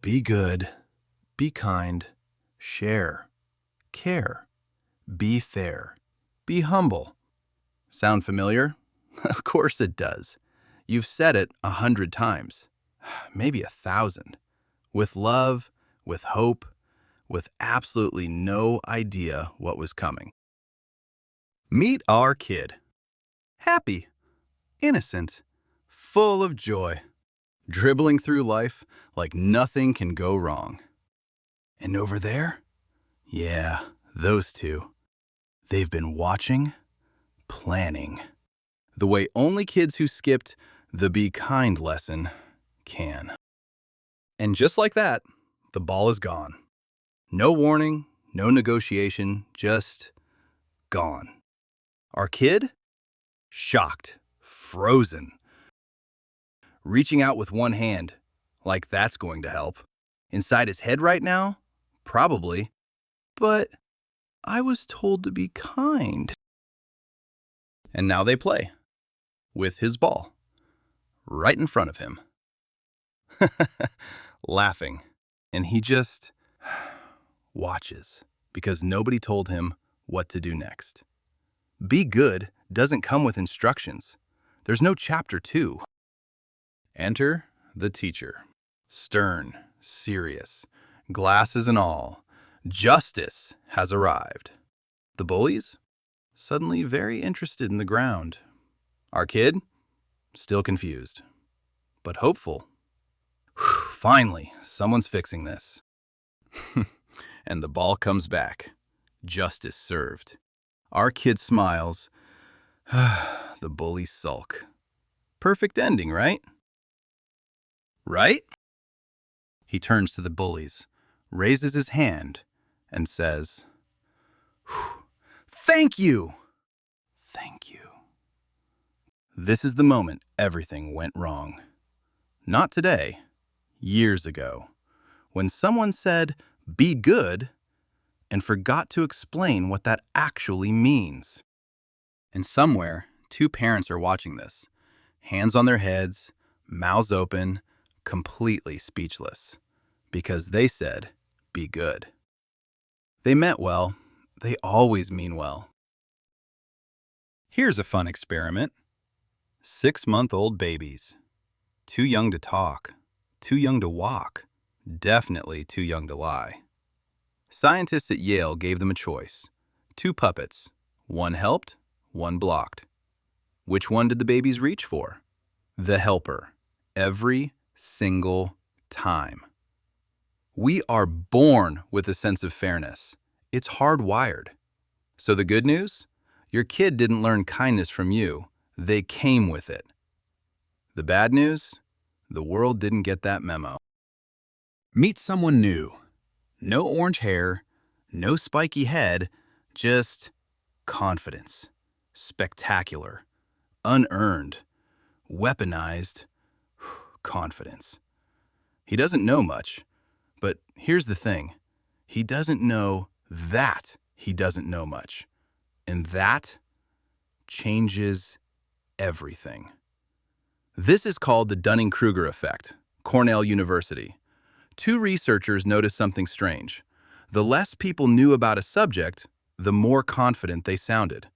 Be good, be kind, share, care, be fair, be humble. Sound familiar? Of course it does. You've said it 100 times, maybe 1,000, with love, with hope, with absolutely no idea what was coming. Meet our kid. Happy, innocent, full of joy, dribbling through life like nothing can go wrong. And over there? Yeah, those two. They've been watching, planning, the way only kids who skipped the be kind lesson can. And just like that, the ball is gone. No warning, no negotiation, just gone. Our kid? Shocked, frozen, reaching out with one hand, like that's going to help. Inside his head right now? Probably. But I was told to be kind. And now they play, with his ball, right in front of him. Laughing, and he just watches, because nobody told him what to do next. Be good doesn't come with instructions. There's no chapter 2. Enter the teacher. Stern, serious, glasses and all. Justice has arrived. The bullies? Suddenly very interested in the ground. Our kid? Still confused, but hopeful. Finally, someone's fixing this. And the ball comes back. Justice served. Our kid smiles. The bullies sulk. Perfect ending, right? Right? He turns to the bullies, raises his hand, and says, "Thank you! Thank you." This is the moment everything went wrong. Not today, years ago, when someone said, "Be good," and forgot to explain what that actually means. And somewhere, 2 parents are watching this, hands on their heads, mouths open, completely speechless, because they said, "Be good." They meant well. They always mean well. Here's a fun experiment. 6-month-old babies. Too young to talk, too young to walk, definitely too young to lie. Scientists at Yale gave them a choice. 2 puppets. One helped, one blocked. Which one did the babies reach for? The helper. Every single time. We are born with a sense of fairness. It's hardwired. So the good news? Your kid didn't learn kindness from you. They came with it. The bad news? The world didn't get that memo. Meet someone new. No orange hair, no spiky head, just confidence. Spectacular. Unearned. Weaponized. Confidence. He doesn't know much, but here's the thing. He doesn't know that he doesn't know much. And that changes everything. This is called the Dunning-Kruger effect, Cornell University. 2 researchers noticed something strange. The less people knew about a subject, the more confident they sounded.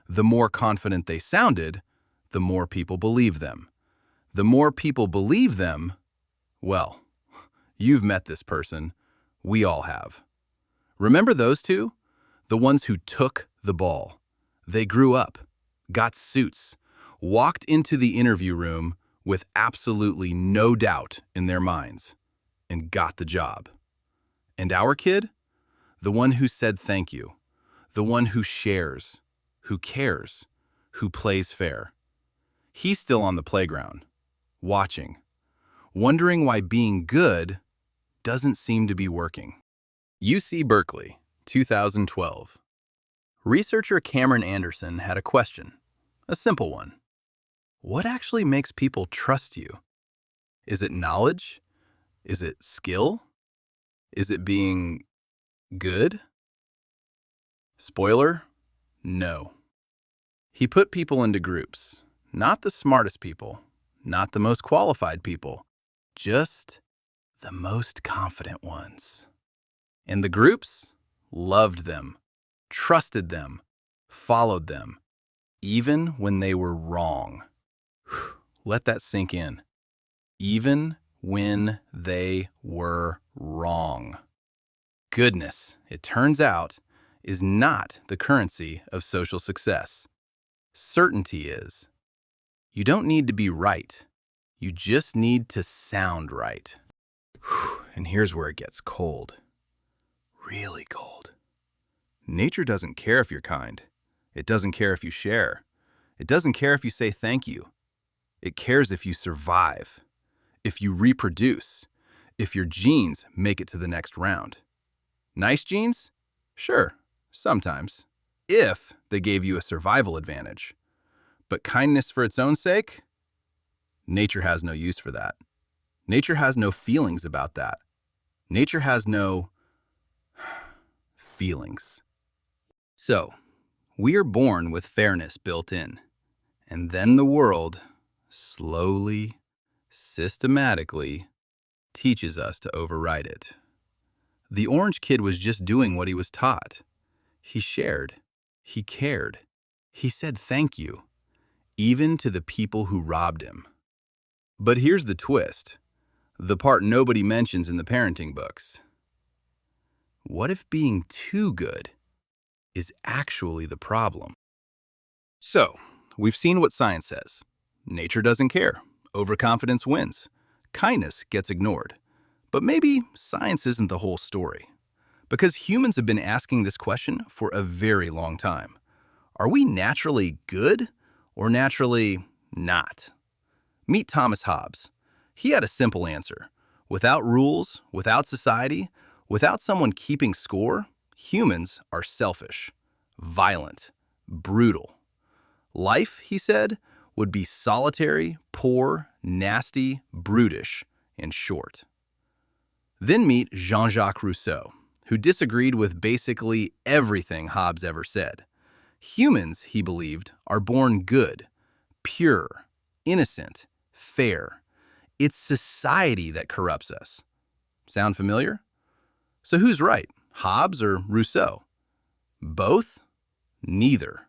The more confident they sounded, the more people believed them. The more people believe them, well, you've met this person. We all have. Remember those 2? The ones who took the ball. They grew up, got suits, walked into the interview room with absolutely no doubt in their minds, and got the job. And our kid? The one who said thank you. The one who shares, who cares, who plays fair. He's still on the playground, watching, wondering why being good doesn't seem to be working. UC Berkeley, 2012. Researcher Cameron Anderson had a question, a simple one. What actually makes people trust you? Is it knowledge? Is it skill? Is it being good? Spoiler, no. He put people into groups, not the smartest people, not the most qualified people, just the most confident ones. And the groups loved them, trusted them, followed them, even when they were wrong. Let that sink in. Even when they were wrong. Goodness, it turns out, is not the currency of social success. Certainty is. You don't need to be right. You just need to sound right. And here's where it gets cold. Really cold. Nature doesn't care if you're kind. It doesn't care if you share. It doesn't care if you say thank you. It cares if you survive, if you reproduce, if your genes make it to the next round. Nice genes? Sure, sometimes, if they gave you a survival advantage. But kindness for its own sake? Nature has no use for that. Nature has no feelings about that. Nature has no feelings. So, we are born with fairness built in, and then the world slowly, systematically teaches us to override it. The orange kid was just doing what he was taught. He shared. He cared. He said thank you, even to the people who robbed him. But here's the twist, the part nobody mentions in the parenting books. What if being too good is actually the problem? So, we've seen what science says. Nature doesn't care. Overconfidence wins. Kindness gets ignored. But maybe science isn't the whole story. Because humans have been asking this question for a very long time. Are we naturally good or naturally not? Meet Thomas Hobbes. He had a simple answer. Without rules, without society, without someone keeping score, humans are selfish, violent, brutal. Life, he said, would be solitary, poor, nasty, brutish, and short. Then meet Jean-Jacques Rousseau, who disagreed with basically everything Hobbes ever said. Humans, he believed, are born good, pure, innocent, fair. It's society that corrupts us. Sound familiar? So who's right, Hobbes or Rousseau? Both? Neither.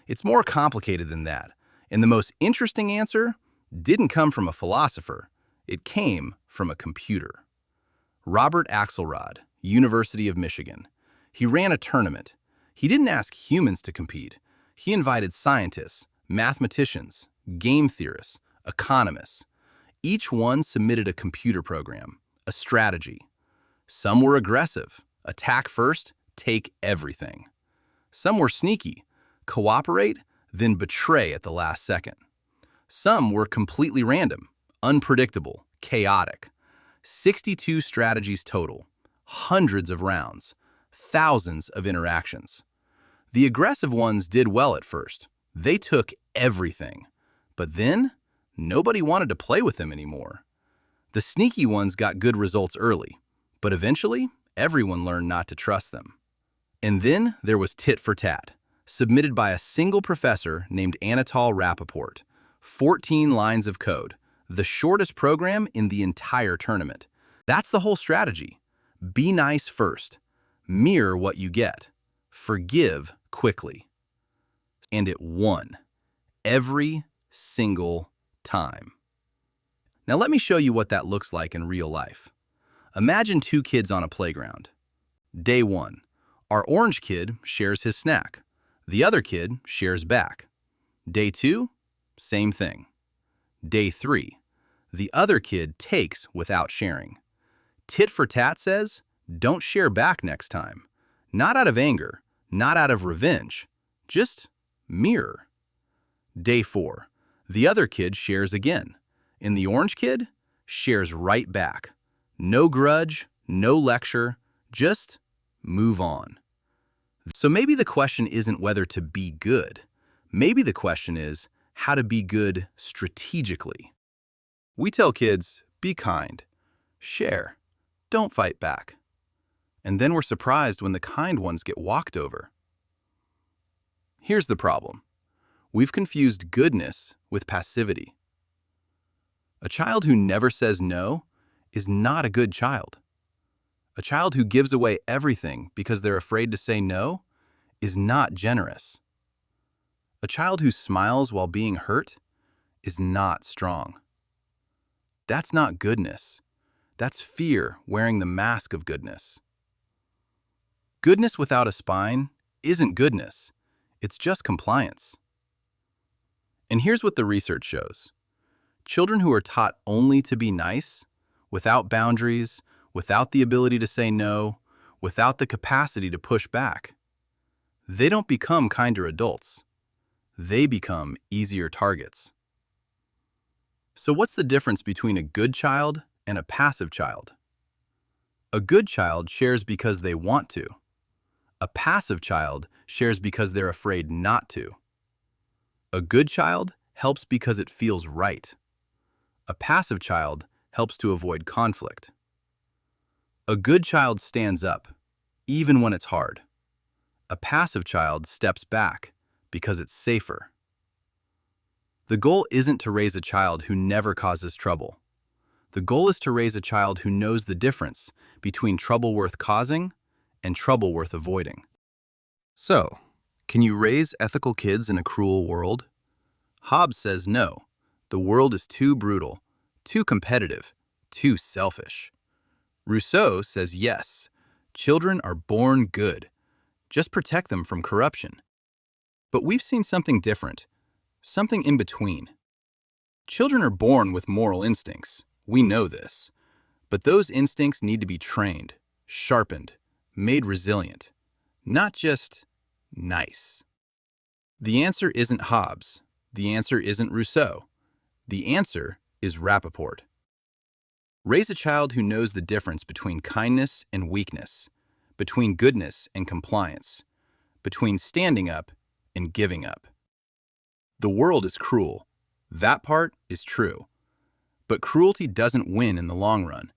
It's more complicated than that, and the most interesting answer didn't come from a philosopher. It came from a computer. Robert Axelrod, University of Michigan. He ran a tournament. He didn't ask humans to compete. He invited scientists, mathematicians, game theorists, economists. Each one submitted a computer program, a strategy. Some were aggressive, attack first, take everything. Some were sneaky, cooperate, then betray at the last second. Some were completely random, unpredictable, chaotic. 62 strategies total, hundreds of rounds, thousands of interactions. The aggressive ones did well at first. They took everything. But then, nobody wanted to play with them anymore. The sneaky ones got good results early, but eventually, everyone learned not to trust them. And then there was Tit-for-Tat, submitted by a single professor named Anatole Rappaport. 14 lines of code, the shortest program in the entire tournament. That's the whole strategy. Be nice first. Mirror what you get. Forgive quickly. And it won. Every single time. Now let me show you what that looks like in real life. Imagine two kids on a playground. Day 1. Our orange kid shares his snack. The other kid shares back. Day 2, same thing. Day 3, the other kid takes without sharing. Tit-for-Tat says, don't share back next time. Not out of anger, not out of revenge, just mirror. Day 4, the other kid shares again, and the orange kid shares right back. No grudge, no lecture, just move on. So maybe the question isn't whether to be good. Maybe the question is how to be good strategically. We tell kids, be kind, share, don't fight back. And then we're surprised when the kind ones get walked over. Here's the problem. We've confused goodness with passivity. A child who never says no is not a good child. A child who gives away everything because they're afraid to say no is not generous. A child who smiles while being hurt is not strong. That's not goodness. That's fear wearing the mask of goodness. Goodness without a spine isn't goodness. It's just compliance. And here's what the research shows. Children who are taught only to be nice, without boundaries, without the ability to say no, without the capacity to push back, they don't become kinder adults. They become easier targets. So what's the difference between a good child and a passive child? A good child shares because they want to. A passive child shares because they're afraid not to. A good child helps because it feels right. A passive child helps to avoid conflict. A good child stands up, even when it's hard. A passive child steps back because it's safer. The goal isn't to raise a child who never causes trouble. The goal is to raise a child who knows the difference between trouble worth causing and trouble worth avoiding. So, can you raise ethical kids in a cruel world? Hobbes says no. The world is too brutal, too competitive, too selfish. Rousseau says yes. Children are born good. Just protect them from corruption. But we've seen something different, something in between. Children are born with moral instincts. We know this. But those instincts need to be trained, sharpened, made resilient, not just nice. The answer isn't Hobbes. The answer isn't Rousseau. The answer is Rappaport. Raise a child who knows the difference between kindness and weakness, between goodness and compliance, between standing up and giving up. The world is cruel. That part is true. But cruelty doesn't win in the long run.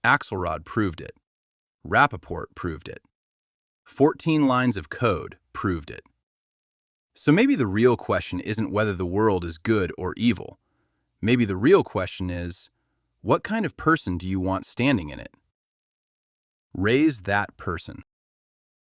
Axelrod proved it. Rappaport proved it. 14 lines of code proved it. So maybe the real question isn't whether the world is good or evil. Maybe the real question is, what kind of person do you want standing in it? Raise that person.